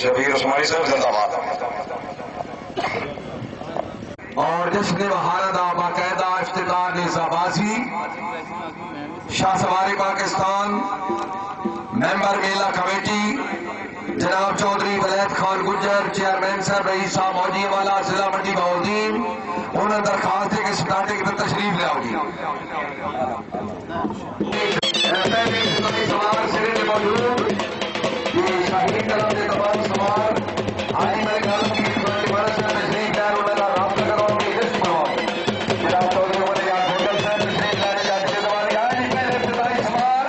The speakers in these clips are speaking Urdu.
شبیر عثمانی صاحب زندہ باد. اور جشن بہارت باقاعدہ افتتاح نظامبازی شاہ سواری پاکستان ممبر میلہ کمیٹی جناب چودھری ولید خان گجر چیئرمین صاحب رئیس صاحب موجی والا ضلع منڈی بہودین انہیں درخواست ہے کہ سٹارٹنگ پر تشریف لے آؤ گی. سوار سرے میں موجود یہ شاہین کلام کے تمام سوار آئی میں کلام کی برس میں تشریف لے انہوں نے رابطہ کرو اپنی حص بنو جناب چودھری ولید خان صاحب تشریف لانے جاتے ہیں دوانی آئے ہیں پہلے ابتدائی سوار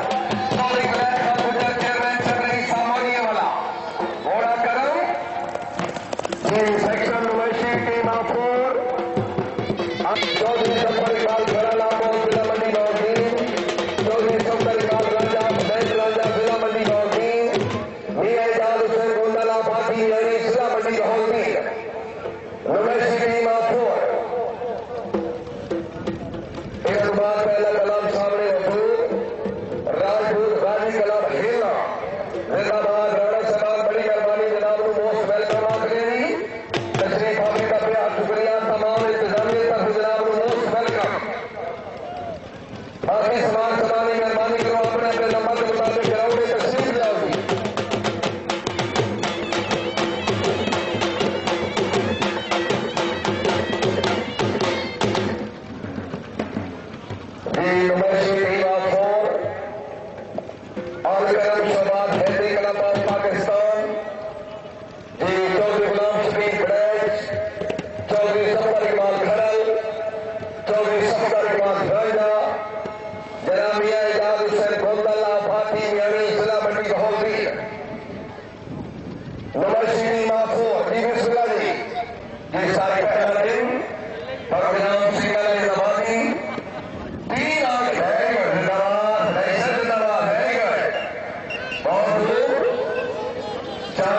چودھری ولید خان گجر چیئرمین صاحب رئیس صاحب موجی والا گھوڑا کرم یہ سیکشن نمائشی ٹیم آف فور چودھری سفر اقبال گھرالا ضلع منڈی بہودین چودھری سفر اقبال راجہ بینچ راجہ ضلع منڈی بہودین میاں اعجاز حسین گونڈلا بھاٹی یعنی ضلع منڈی بہودین نمائشی ٹیم آف فور. ایک بار پہلا کلام سامنے حضور راجپوت غازی کلام ہیلا زندہ باد رانا صاحب بڑی مہربانی جناب نو موسٹ ویلکم آخری تشریف آنے کا بے حد شکریہ تمام انتظامیہ طرف جناب نو موسٹ ویلکم. باقی سامان سمانی مہربانی کرو اپنے اپنے نمبر کے مطابق گراؤنڈ میں تشریف لاؤ گی. نمائشی ٹیم آف فور کرم شہباز حیدری کلام باز پاکستان چودھری غلام شفیق بڑیچ چودھری سفر اقبال گھرل چودھری سفر اقبال گھرجا جناب میاں اعجاز حسین گوندلا بھاٹی میانی ضلع منڈی بہودین. نمائشی ٹیم آف فور جی بسم اللہ جی یہ سارے پہلا دن اور جناب سنگھ علیہ نمازی تین آنکھ ہے گئے زندہ باد ہے گئے بہت دور چار